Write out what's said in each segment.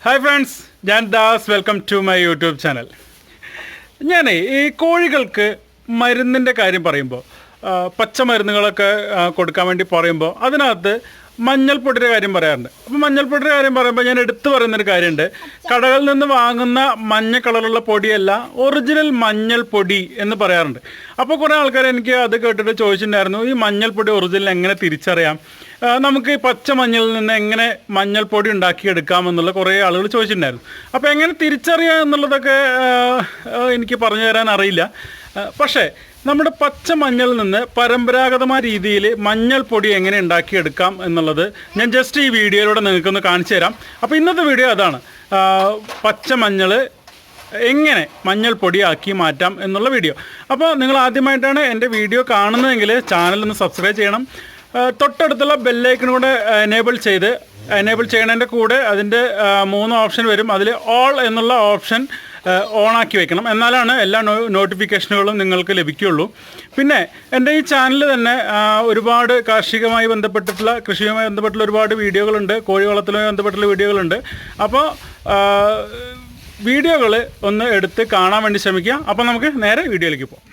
Hi friends, ഞാൻ Das. Welcome to my YouTube channel. ഞാൻ ഈ കോഴികൾക്ക് മരുന്നിൻ്റെ കാര്യം പറയുമ്പോൾ പച്ചമരുന്നുകളൊക്കെ കൊടുക്കാൻ വേണ്ടി പറയുമ്പോൾ അതിനകത്ത് മഞ്ഞൾപ്പൊടിയുടെ കാര്യം പറയാറുണ്ട്. അപ്പോൾ മഞ്ഞൾപ്പൊടിയുടെ കാര്യം പറയുമ്പോൾ ഞാൻ എടുത്തു പറയുന്നൊരു കാര്യമുണ്ട്. കടകളിൽ നിന്ന് വാങ്ങുന്ന മഞ്ഞ കളറുള്ള പൊടിയല്ല ഒറിജിനൽ മഞ്ഞൾപ്പൊടി എന്ന് പറയാറുണ്ട്. അപ്പോൾ കുറേ ആൾക്കാർ എനിക്ക് അത് കേട്ടിട്ട് ചോദിച്ചിട്ടുണ്ടായിരുന്നു, ഈ മഞ്ഞൾപ്പൊടി ഒറിജിനൽ എങ്ങനെ തിരിച്ചറിയാം, നമുക്ക് ഈ പച്ച മഞ്ഞളിൽ നിന്ന് എങ്ങനെ മഞ്ഞൾപ്പൊടി ഉണ്ടാക്കിയെടുക്കാമെന്നുള്ള കുറേ ആളുകൾ ചോദിച്ചിട്ടുണ്ടായിരുന്നു. അപ്പോൾ എങ്ങനെ തിരിച്ചറിയാം എന്നുള്ളതൊക്കെ എനിക്ക് പറഞ്ഞു തരാൻ അറിയില്ല. പക്ഷേ നമ്മുടെ പച്ച മഞ്ഞളിൽ നിന്ന് പരമ്പരാഗതമായ രീതിയിൽ മഞ്ഞൾപ്പൊടി എങ്ങനെ ഉണ്ടാക്കിയെടുക്കാം എന്നുള്ളത് ഞാൻ ജസ്റ്റ് ഈ വീഡിയോയിലൂടെ നിങ്ങൾക്കൊന്ന് കാണിച്ചു തരാം. അപ്പോൾ ഇന്നത്തെ വീഡിയോ അതാണ്, പച്ച മഞ്ഞൾ എങ്ങനെ മഞ്ഞൾപ്പൊടിയാക്കി മാറ്റാം എന്നുള്ള വീഡിയോ. അപ്പോൾ നിങ്ങൾ ആദ്യമായിട്ടാണ് എൻ്റെ വീഡിയോ കാണുന്നതെങ്കിൽ ചാനലൊന്ന് സബ്സ്ക്രൈബ് ചെയ്യണം. തൊട്ടടുത്തുള്ള ബെല്ലൈക്കൺ കൂടെ എനേബിൾ ചെയ്യണതിൻ്റെ കൂടെ അതിൻ്റെ 3 ഓപ്ഷൻ വരും. അതിൽ ഓൾ എന്നുള്ള ഓപ്ഷൻ ഓണാക്കി വെക്കണം, എന്നാലാണ് എല്ലാ നോട്ടിഫിക്കേഷനുകളും നിങ്ങൾക്ക് ലഭിക്കുകയുള്ളൂ. പിന്നെ എൻ്റെ ഈ ചാനൽ തന്നെ ഒരുപാട് കാർഷികമായി ബന്ധപ്പെട്ടിട്ടുള്ള കൃഷിയുമായി ബന്ധപ്പെട്ടുള്ള ഒരുപാട് വീഡിയോകളുണ്ട്, കോഴി വളർത്തലുമായി ബന്ധപ്പെട്ടുള്ള വീഡിയോകളുണ്ട്. അപ്പോൾ വീഡിയോകൾ ഒന്ന് എടുത്ത് കാണാൻ വേണ്ടി ശ്രമിക്കുക. അപ്പോൾ നമുക്ക് നേരെ വീഡിയോയിലേക്ക് പോകാം.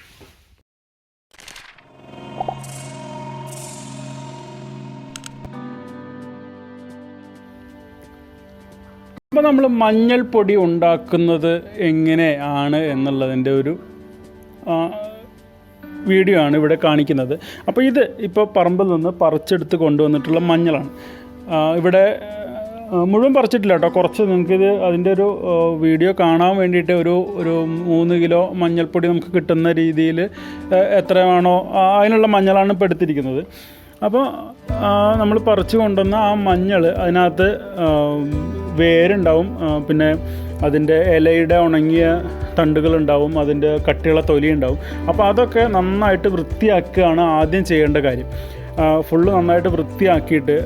അപ്പോൾ നമ്മൾ മഞ്ഞൾപ്പൊടി ഉണ്ടാക്കുന്നത് എങ്ങനെയാണ് എന്നുള്ളതിൻ്റെ ഒരു വീഡിയോ ആണ് ഇവിടെ കാണിക്കുന്നത്. അപ്പോൾ ഇത് ഇപ്പോൾ പറമ്പിൽ നിന്ന് പറിച്ചെടുത്ത് കൊണ്ടുവന്നിട്ടുള്ള മഞ്ഞളാണ്. ഇവിടെ മുഴുവൻ പറിച്ചിട്ടില്ല കേട്ടോ, കുറച്ച് നിങ്ങൾക്കിത് അതിൻ്റെ ഒരു വീഡിയോ കാണാൻ വേണ്ടിയിട്ട് ഒരു 3 കിലോ മഞ്ഞൾപ്പൊടി നമുക്ക് കിട്ടുന്ന രീതിയിൽ എത്രയാണോ അതിനുള്ള മഞ്ഞളാണ് ഇപ്പോൾ എടുത്തിരിക്കുന്നത്. അപ്പോൾ നമ്മൾ പറിച്ചു കൊണ്ടുവന്ന ആ മഞ്ഞൾ അതിനകത്ത് വേരുണ്ടാവും, പിന്നെ അതിൻ്റെ ഇലയുടെ ഉണങ്ങിയ തണ്ടുകളുണ്ടാവും, അതിൻ്റെ കട്ടിയുള്ള തൊലി ഉണ്ടാവും. അപ്പോൾ അതൊക്കെ നന്നായിട്ട് വൃത്തിയാക്കുകയാണ് ആദ്യം ചെയ്യേണ്ട കാര്യം. ഫുള്ള് നന്നായിട്ട് വൃത്തിയാക്കിയിട്ട്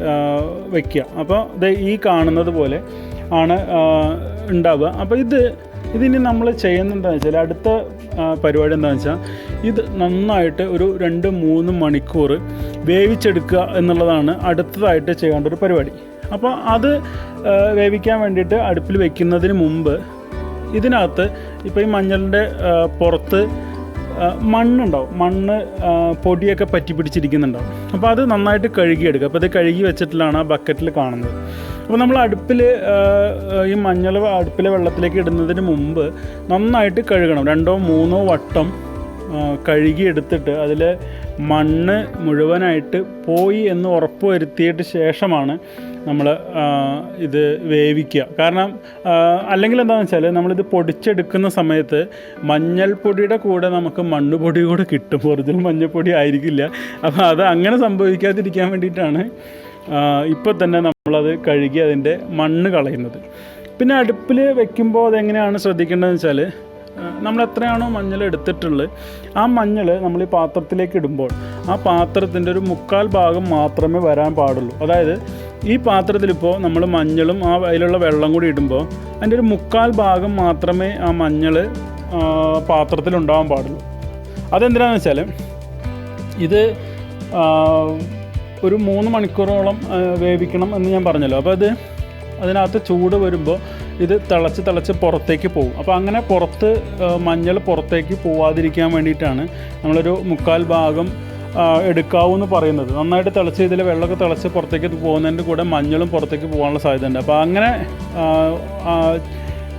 വയ്ക്കുക. അപ്പോൾ ഇത് ഈ കാണുന്നത് പോലെ ആണ് ഉണ്ടാവുക. അപ്പോൾ ഇതിനി നമ്മൾ ചെയ്യുന്നതെന്താണെന്ന് വെച്ചാൽ, അടുത്ത പരിപാടി എന്താണെന്ന് വെച്ചാൽ, ഇത് നന്നായിട്ട് ഒരു 2-3 മണിക്കൂർ വേവിച്ചെടുക്കുക എന്നുള്ളതാണ് അടുത്തതായിട്ട് ചെയ്യേണ്ട ഒരു പരിപാടി. അപ്പോൾ അത് വേവിക്കാൻ വേണ്ടിയിട്ട് അടുപ്പിൽ വെക്കുന്നതിന് മുമ്പ് ഇതിനകത്ത് ഇപ്പോൾ ഈ മഞ്ഞളിൻ്റെ പുറത്ത് മണ്ണുണ്ടാവും, പൊടിയൊക്കെ പറ്റി പിടിച്ചിരിക്കുന്നുണ്ടാവും. അപ്പോൾ അത് നന്നായിട്ട് കഴുകിയെടുക്കുക. അപ്പോൾ അത് കഴുകി വെച്ചിട്ടുള്ളതാണ് ആ ബക്കറ്റിൽ കാണുന്നത്. അപ്പോൾ നമ്മൾ ഈ മഞ്ഞൾ അടുപ്പിലെ വെള്ളത്തിലേക്ക് ഇടുന്നതിന് മുമ്പ് നന്നായിട്ട് കഴുകണം. 2-3 വട്ടം കഴുകിയെടുത്തിട്ട് അതിൽ മണ്ണ് മുഴുവനായിട്ട് പോയി എന്ന് ഉറപ്പ് വരുത്തിയിട്ട് ശേഷമാണ് നമ്മൾ ഇത് വേവിക്കുക. കാരണം അല്ലെങ്കിൽ എന്താണെന്ന് വെച്ചാൽ, നമ്മളിത് പൊടിച്ചെടുക്കുന്ന സമയത്ത് മഞ്ഞൾപ്പൊടിയുടെ കൂടെ നമുക്ക് മണ്ണുപൊടി കൂടെ കിട്ടും, ഒറിജിനൽ മഞ്ഞൾപ്പൊടി ആയിരിക്കില്ല. അപ്പോൾ അത് അങ്ങനെ സംഭവിക്കാതിരിക്കാൻ വേണ്ടിയിട്ടാണ് ഇപ്പോൾ തന്നെ നമ്മളത് കഴുകി അതിൻ്റെ മണ്ണ് കളയുന്നത്. പിന്നെ അടുപ്പിൽ വെക്കുമ്പോൾ അതെങ്ങനെയാണ് ശ്രദ്ധിക്കേണ്ടതെന്ന് വെച്ചാൽ, നമ്മൾ എത്രയാണോ മഞ്ഞൾ എടുത്തിട്ടുള്ളത് ആ മഞ്ഞൾ നമ്മൾ ഈ പാത്രത്തിലേക്ക് ഇടുമ്പോൾ ആ പാത്രത്തിൻ്റെ ഒരു 1/4 ഭാഗം മാത്രമേ വരാൻ പാടുള്ളൂ. അതായത് ഈ പാത്രത്തിലിപ്പോൾ നമ്മൾ മഞ്ഞളും അതിലുള്ള വെള്ളം കൂടി ഇടുമ്പോൾ അതിൻ്റെ ഒരു 1/4 ഭാഗം മാത്രമേ ആ മഞ്ഞൾ പാത്രത്തിലുണ്ടാകാൻ പാടുള്ളൂ. അതെന്തിനാണെന്ന് വെച്ചാൽ, ഇത് ഒരു 3 മണിക്കൂറോളം വേവിക്കണം എന്ന് ഞാൻ പറഞ്ഞല്ലോ. അപ്പോൾ അതിനകത്ത് ചൂട് വരുമ്പോൾ ഇത് തിളച്ച് പുറത്തേക്ക് പോകും. അപ്പോൾ അങ്ങനെ മഞ്ഞൾ പുറത്തേക്ക് പോവാതിരിക്കാൻ വേണ്ടിയിട്ടാണ് നമ്മളൊരു 1/4 ഭാഗം എടുക്കാവൂന്ന് പറയുന്നത്. നന്നായിട്ട് തിളച്ച് ഇതിൽ വെള്ളമൊക്കെ തിളച്ച് പുറത്തേക്ക് പോകുന്നതിൻ്റെ കൂടെ മഞ്ഞളും പുറത്തേക്ക് പോകാനുള്ള സാധ്യതയുണ്ട്. അപ്പോൾ അങ്ങനെ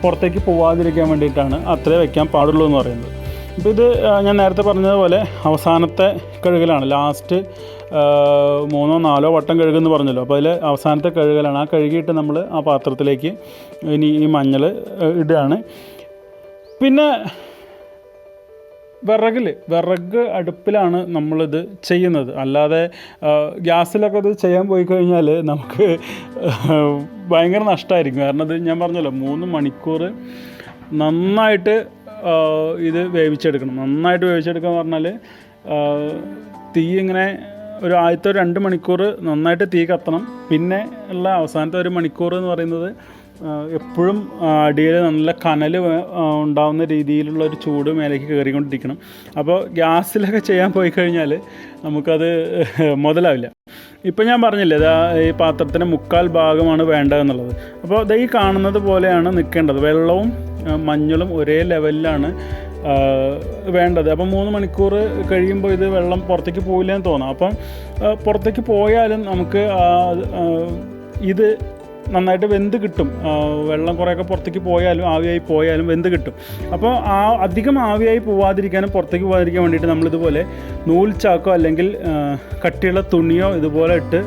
പുറത്തേക്ക് പോവാതിരിക്കാൻ വേണ്ടിയിട്ടാണ് അത്രേ വയ്ക്കാൻ പാടുള്ളൂ എന്ന് പറയുന്നത്. ഇപ്പോൾ ഇത് ഞാൻ നേരത്തെ പറഞ്ഞതുപോലെ അവസാനത്തെ കഴുകലാണ്, ലാസ്റ്റ് 3-4 വട്ടം കഴുകുമെന്ന് പറഞ്ഞല്ലോ. അപ്പോൾ അതിൽ അവസാനത്തെ കഴുകലാണ്. ആ കഴുകിയിട്ട് നമ്മൾ ആ പാത്രത്തിലേക്ക് ഇനി ഈ മഞ്ഞൾ ഇടുകയാണ്. പിന്നെ വിറക് അടുപ്പിലാണ് നമ്മളിത് ചെയ്യുന്നത്. അല്ലാതെ ഗ്യാസിലൊക്കെ ഇത് ചെയ്യാൻ പോയി കഴിഞ്ഞാൽ നമുക്ക് ഭയങ്കര നഷ്ടമായിരിക്കും. കാരണം ഇത് ഞാൻ പറഞ്ഞല്ലോ, 3 മണിക്കൂർ നന്നായിട്ട് ഇത് വേവിച്ചെടുക്കണം. നന്നായിട്ട് വേവിച്ചെടുക്കുക എന്ന് പറഞ്ഞാൽ തീ ഇങ്ങനെ ആദ്യത്തെ 2 മണിക്കൂർ നന്നായിട്ട് തീ കത്തണം. പിന്നെ ഉള്ള അവസാനത്തെ 1 മണിക്കൂർ എന്ന് പറയുന്നത് എപ്പോഴും അടിയിൽ നല്ല കനൽ ഉണ്ടാകുന്ന രീതിയിലുള്ള ഒരു ചൂട് മേലേക്ക് കയറിക്കൊണ്ടിരിക്കണം. അപ്പോൾ ഗ്യാസിലൊക്കെ ചെയ്യാൻ പോയി കഴിഞ്ഞാൽ നമുക്കത് മുതലാവില്ല. ഇപ്പം ഞാൻ പറഞ്ഞില്ലേ, ഈ പാത്രത്തിൻ്റെ 3/4 ഭാഗമാണ് വേണ്ടതെന്നുള്ളത്. അപ്പോൾ ഈ കാണുന്നത് പോലെയാണ് നിൽക്കേണ്ടത്. വെള്ളവും മഞ്ഞളും ഒരേ ലെവലിലാണ് വേണ്ടത്. അപ്പം 3 മണിക്കൂർ കഴിയുമ്പോൾ ഇത് വെള്ളം പുറത്തേക്ക് പോയില്ലെന്ന് തോന്നാം. അപ്പം പുറത്തേക്ക് പോയാലും നമുക്ക് ഇത് നന്നായിട്ട് വെന്ത് കിട്ടും. വെള്ളം കുറേയൊക്കെ പുറത്തേക്ക് പോയാലും ആവിയായി പോയാലും വെന്ത് കിട്ടും. അപ്പോൾ അധികം ആവിയായി പോവാതിരിക്കാനും പുറത്തേക്ക് പോകാതിരിക്കാൻ വേണ്ടിയിട്ട് നമ്മളിതുപോലെ നൂൽ ചാക്കോ അല്ലെങ്കിൽ കട്ടിയുള്ള തുണിയോ ഇതുപോലെ ഇട്ട്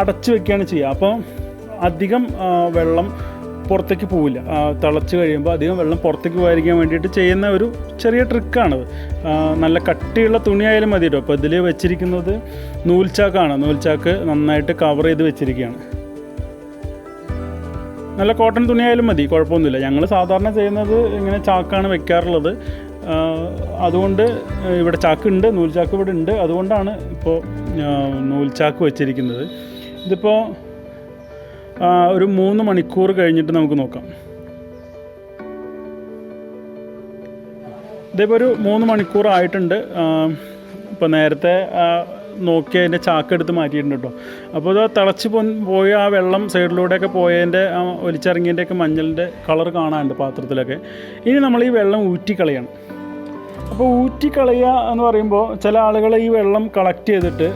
അടച്ചു വെക്കുകയാണ് ചെയ്യുക. അപ്പോൾ അധികം വെള്ളം പുറത്തേക്ക് പോവില്ല. തിളച്ച് കഴിയുമ്പോൾ അധികം വെള്ളം പുറത്തേക്ക് പോകാതിരിക്കാൻ വേണ്ടിയിട്ട് ചെയ്യുന്ന ഒരു ചെറിയ ട്രിക്കാണത്. നല്ല കട്ടിയുള്ള തുണിയായാലും മതി കേട്ടോ. അപ്പോൾ ഇതിൽ വെച്ചിരിക്കുന്നത് നൂൽച്ചാക്കാണ്. നൂൽച്ചാക്ക് നന്നായിട്ട് കവർ ചെയ്ത് വെച്ചിരിക്കുകയാണ്. നല്ല കോട്ടൺ തുണിയായാലും മതി, കുഴപ്പമൊന്നുമില്ല. ഞങ്ങൾ സാധാരണ ചെയ്യുന്നത് ഇങ്ങനെ ചാക്കാണ് വെക്കാറുള്ളത്. അതുകൊണ്ട് ഇവിടെ ചാക്കുണ്ട്, നൂൽച്ചാക്ക് ഇവിടെ ഉണ്ട്. അതുകൊണ്ടാണ് ഇപ്പോൾ നൂൽച്ചാക്ക് വെച്ചിരിക്കുന്നത്. ഇതിപ്പോൾ ഒരു 3 മണിക്കൂർ കഴിഞ്ഞിട്ട് നമുക്ക് നോക്കാം. ഇതിപ്പോൾ ഒരു 3 മണിക്കൂർ ആയിട്ടുണ്ട്. ഇപ്പോൾ നേരത്തെ നോക്കി അതിൻ്റെ ചാക്കെടുത്ത് മാറ്റിയിട്ടുണ്ട് കേട്ടോ. അപ്പോൾ ഇത് തിളച്ച് പോയ ആ വെള്ളം സൈഡിലൂടെയൊക്കെ പോയതിൻ്റെ ഒലിച്ചിറങ്ങിയതിൻ്റെയൊക്കെ മഞ്ഞളിൻ്റെ കളർ കാണാനുണ്ട് പാത്രത്തിലൊക്കെ. ഇനി നമ്മൾ ഈ വെള്ളം ഊറ്റിക്കളയണം. അപ്പോൾ ഊറ്റിക്കളയുക എന്ന് പറയുമ്പോൾ ചില ആളുകൾ ഈ വെള്ളം കളക്ട് ചെയ്തിട്ട്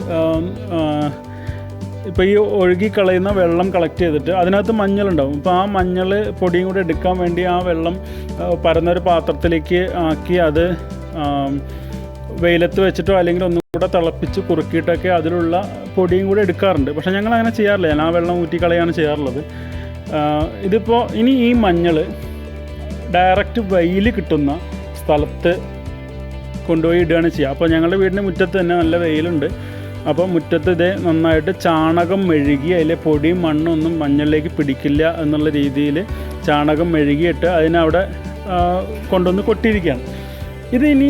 ഇപ്പോൾ ഈ ഒഴുകിക്കളയുന്ന വെള്ളം കളക്ട് ചെയ്തിട്ട് അതിനകത്ത് മഞ്ഞളുണ്ടാവും. അപ്പോൾ ആ മഞ്ഞൾ പൊടിയും കൂടെ എടുക്കാൻ വേണ്ടി ആ വെള്ളം പരന്നൊരു പാത്രത്തിലേക്ക് ആക്കി അത് വെയിലത്ത് വെച്ചിട്ടോ അല്ലെങ്കിൽ ഒന്നും കൂടെ തിളപ്പിച്ച് കുറുക്കിയിട്ടൊക്കെ അതിലുള്ള പൊടിയും കൂടെ എടുക്കാറുണ്ട്. പക്ഷേ ഞങ്ങൾ അങ്ങനെ ചെയ്യാറില്ല. ഞാൻ ആ വെള്ളം ഊറ്റിക്കളയാണ് ചെയ്യാറുള്ളത്. ഇതിപ്പോൾ ഇനി ഈ മഞ്ഞൾ ഡയറക്റ്റ് വെയിൽ കിട്ടുന്ന സ്ഥലത്ത് കൊണ്ടുപോയി ഇടുകയാണ് ചെയ്യുക. അപ്പോൾ ഞങ്ങളുടെ വീടിൻ്റെ മുറ്റത്ത് തന്നെ നല്ല വെയിലുണ്ട്. അപ്പോൾ മുറ്റത്ത് ഇതേ നന്നായിട്ട് ചാണകം മെഴുകി അതിലെ പൊടിയും മണ്ണൊന്നും മഞ്ഞളിലേക്ക് പിടിക്കില്ല എന്നുള്ള രീതിയിൽ ചാണകം മെഴുകിയിട്ട് അതിനവിടെ കൊണ്ടുവന്ന് കൊട്ടിയിരിക്കുകയാണ്. ഇത് ഇനി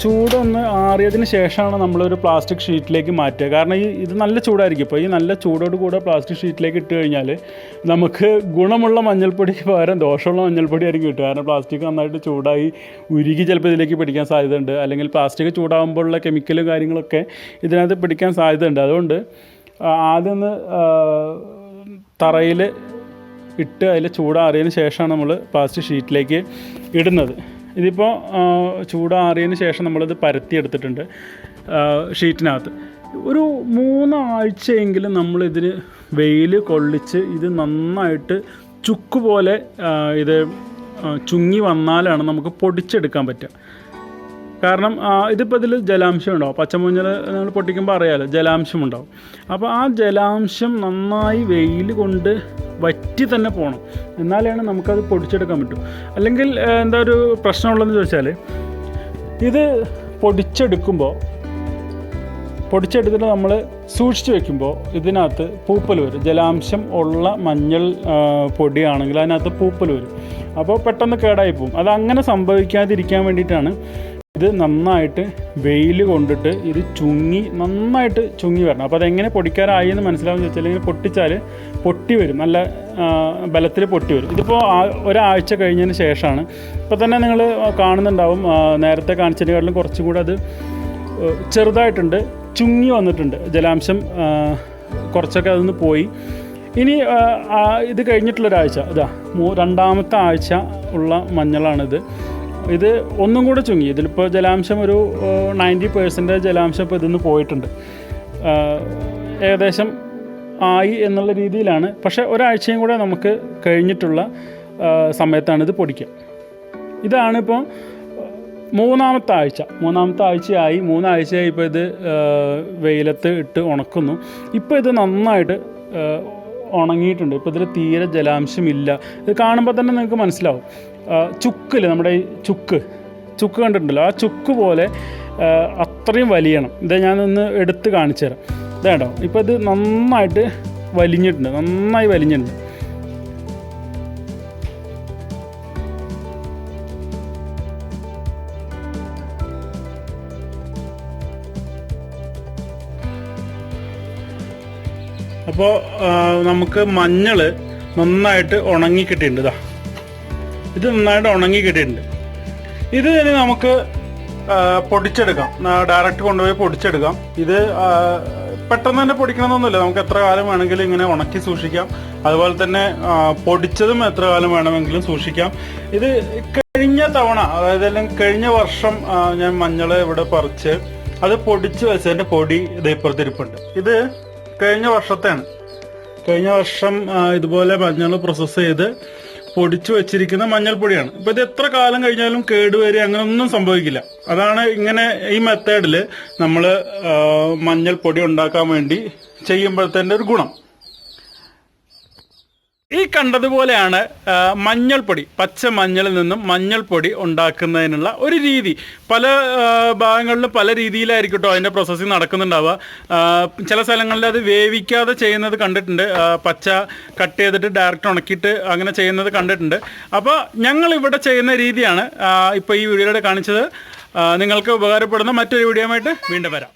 ചൂടൊന്ന് ആറിയതിന് ശേഷമാണ് നമ്മളൊരു പ്ലാസ്റ്റിക് ഷീറ്റിലേക്ക് മാറ്റുക. കാരണം ഇത് നല്ല ചൂടായിരിക്കും. ഇപ്പോൾ ഈ നല്ല ചൂടോട് കൂടെ പ്ലാസ്റ്റിക് ഷീറ്റിലേക്ക് ഇട്ട് കഴിഞ്ഞാൽ നമുക്ക് ഗുണമുള്ള മഞ്ഞൾപ്പൊടിക്ക് പകരം ദോഷമുള്ള മഞ്ഞൾപ്പൊടി ആയിരിക്കും കിട്ടുക. കാരണം പ്ലാസ്റ്റിക് നന്നായിട്ട് ചൂടായി ഉരുകി ചിലപ്പോൾ ഇതിലേക്ക് പിടിക്കാൻ സാധ്യതയുണ്ട്. അല്ലെങ്കിൽ പ്ലാസ്റ്റിക് ചൂടാകുമ്പോഴുള്ള കെമിക്കലും കാര്യങ്ങളൊക്കെ ഇതിനകത്ത് പിടിക്കാൻ സാധ്യതയുണ്ട്. അതുകൊണ്ട് ആദ്യം ഒന്ന് തറയിൽ ഇട്ട് അതിൽ ചൂടാറിയതിന് ശേഷമാണ് നമ്മൾ പ്ലാസ്റ്റിക് ഷീറ്റിലേക്ക് ഇടുന്നത്. ഇതിപ്പോൾ ചൂടാറിയതിന് ശേഷം നമ്മളിത് പരത്തിയെടുത്തിട്ടുണ്ട് ഷീറ്റിനകത്ത്. ഒരു 3 ആഴ്ചയെങ്കിലും നമ്മളിതിന് വെയിൽ കൊള്ളിച്ച് ഇത് നന്നായിട്ട് ചുക്ക് പോലെ ഇത് ചുങ്ങി വന്നാലാണ് നമുക്ക് പൊടിച്ചെടുക്കാൻ പറ്റുക. കാരണം ഇതിപ്പോൾ ഇതിൽ ജലാംശം ഉണ്ടാവും. പച്ചമഞ്ഞൾ നമ്മൾ പൊട്ടിക്കുമ്പോൾ അറിയാമല്ലോ, ജലാംശം ഉണ്ടാവും. അപ്പോൾ ആ ജലാംശം നന്നായി വെയിൽ കൊണ്ട് വറ്റി തന്നെ പോകണം. എന്നാലാണ് നമുക്കത് പൊടിച്ചെടുക്കാൻ പറ്റും. അല്ലെങ്കിൽ എന്താ ഒരു പ്രശ്നമുള്ളതെന്ന് ചോദിച്ചാൽ, ഇത് പൊടിച്ചെടുത്തിട്ട് നമ്മൾ സൂക്ഷിച്ച് വെക്കുമ്പോൾ ഇതിനകത്ത് പൂപ്പൽ വരും. ജലാംശം ഉള്ള മഞ്ഞൾ പൊടിയാണെങ്കിൽ അതിനകത്ത് പൂപ്പൽ വരും. അപ്പോൾ പെട്ടെന്ന് കേടായി പോകും. അതങ്ങനെ സംഭവിക്കാതിരിക്കാൻ വേണ്ടിയിട്ടാണ് ഇത് നന്നായിട്ട് വെയിൽ കൊണ്ടിട്ട് ഇത് നന്നായിട്ട് ചുങ്ങി വരണം. അപ്പോൾ അതെങ്ങനെ പൊടിക്കാറായി എന്ന് മനസ്സിലാവുമെന്ന് വെച്ചാൽ, ഇങ്ങനെ പൊട്ടിച്ചാൽ പൊട്ടി വരും, നല്ല ബലത്തിൽ പൊട്ടി വരും. ഇതിപ്പോൾ ഒരാഴ്ച കഴിഞ്ഞതിന് ശേഷമാണ്. ഇപ്പോൾ തന്നെ നിങ്ങൾ കാണുന്നുണ്ടാവും, നേരത്തെ കാണിച്ചതിനെക്കാട്ടിലും കുറച്ചും കൂടെ അത് ചെറുതായിട്ടുണ്ട്, ചുങ്ങി വന്നിട്ടുണ്ട്. ജലാംശം കുറച്ചൊക്കെ അതൊന്ന് പോയി. ഇനി ഇത് കഴിഞ്ഞിട്ടുള്ളൊരാഴ്ച, രണ്ടാമത്തെ ആഴ്ച ഉള്ള മഞ്ഞളാണിത്. ഇത് ഒന്നും കൂടെ ചുങ്ങി. ഇതിലിപ്പോൾ ജലാംശം ഒരു 90% ജലാംശം ഇപ്പോൾ ഇതിന്ന് പോയിട്ടുണ്ട്. ഏകദേശം ആയി എന്നുള്ള രീതിയിലാണ്. പക്ഷേ ഒരാഴ്ചയും കൂടെ നമുക്ക് കഴിഞ്ഞിട്ടുള്ള സമയത്താണ് ഇത് പൊടിക്കുക. ഇതാണിപ്പോൾ മൂന്നാമത്തെ ആഴ്ചയായി. 3 ആഴ്ചയായി ഇപ്പോൾ ഇത് വെയിലത്ത് ഇട്ട് ഉണക്കുന്നു. ഇപ്പോൾ ഇത് നന്നായിട്ട് ഉണങ്ങിയിട്ടുണ്ട്. ഇപ്പോൾ ഇതിൽ തീരെ ജലാംശമില്ല. ഇത് കാണുമ്പോൾ തന്നെ നിങ്ങൾക്ക് മനസ്സിലാവും. ചുക്കില്, നമ്മുടെ ഈ ചുക്ക് കണ്ടിട്ടുണ്ടല്ലോ, ആ ചുക്ക് പോലെ അത്രയും വലിയണം. ഇത് ഞാനൊന്ന് എടുത്ത് കാണിച്ചു തരാം. ഇതേണ്ടോ, ഇപ്പോൾ ഇത് നന്നായി വലിഞ്ഞിട്ടുണ്ട്. അപ്പോൾ നമുക്ക് മഞ്ഞൾ നന്നായിട്ട് ഉണങ്ങി കിട്ടിയിട്ടുണ്ട്. ഇതാ ഇത് നന്നായിട്ട് ഉണങ്ങി കിട്ടിയിട്ടുണ്ട്. ഇത് ഇനി നമുക്ക് പൊടിച്ചെടുക്കാം, ഡയറക്റ്റ് കൊണ്ടുപോയി പൊടിച്ചെടുക്കാം. ഇത് പെട്ടെന്ന് തന്നെ പൊടിക്കണമെന്നൊന്നുമില്ല, നമുക്ക് എത്ര കാലം വേണമെങ്കിലും ഇങ്ങനെ ഉണക്കി സൂക്ഷിക്കാം. അതുപോലെ തന്നെ പൊടിച്ചതും എത്ര കാലം വേണമെങ്കിലും സൂക്ഷിക്കാം. ഇത് കഴിഞ്ഞ തവണ, അതായത് അല്ലെങ്കിൽ കഴിഞ്ഞ വർഷം ഞാൻ മഞ്ഞൾ ഇവിടെ പറിച്ച് അത് പൊടിച്ച് വെച്ചതിൻ്റെ പൊടി ഇത് ഇപ്പുറത്തിരിപ്പുണ്ട്. ഇത് കഴിഞ്ഞ വർഷത്തെയാണ്. കഴിഞ്ഞ വർഷം ഇതുപോലെ മഞ്ഞൾ പ്രോസസ്സ് ചെയ്ത് പൊടിച്ചു വെച്ചിരിക്കുന്ന മഞ്ഞൾപ്പൊടിയാണ്. ഇപ്പൊ ഇത് എത്ര കാലം കഴിഞ്ഞാലും കേടുവരിക അങ്ങനെയൊന്നും സംഭവിക്കില്ല. അതാണ് ഇങ്ങനെ ഈ മെത്തേഡിൽ നമ്മൾ മഞ്ഞൾപ്പൊടി ഉണ്ടാക്കാൻ വേണ്ടി ചെയ്യുമ്പോഴത്തെ ഒരു ഗുണം. ഈ കണ്ടതുപോലെയാണ് മഞ്ഞൾപ്പൊടി, പച്ച മഞ്ഞളിൽ നിന്നും മഞ്ഞൾപ്പൊടി ഉണ്ടാക്കുന്നതിനുള്ള ഒരു രീതി. പല ഭാഗങ്ങളിലും പല രീതിയിലായിരിക്കും കേട്ടോ അതിൻ്റെ പ്രോസസ്സിങ് നടക്കുന്നുണ്ടാവുക. ചില സ്ഥലങ്ങളിൽ അത് വേവിക്കാതെ ചെയ്യുന്നത് കണ്ടിട്ടുണ്ട്, പച്ച കട്ട് ചെയ്തിട്ട് ഡയറക്റ്റ് ഉണക്കിയിട്ട് അങ്ങനെ ചെയ്യുന്നത് കണ്ടിട്ടുണ്ട്. അപ്പോൾ ഞങ്ങളിവിടെ ചെയ്യുന്ന രീതിയാണ് ഇപ്പോൾ ഈ വീഡിയോയിലൂടെ കാണിച്ചത്. നിങ്ങൾക്ക് ഉപകാരപ്പെടുന്ന മറ്റൊരു വീഡിയോ ആയിട്ട് വീണ്ടും വരാം.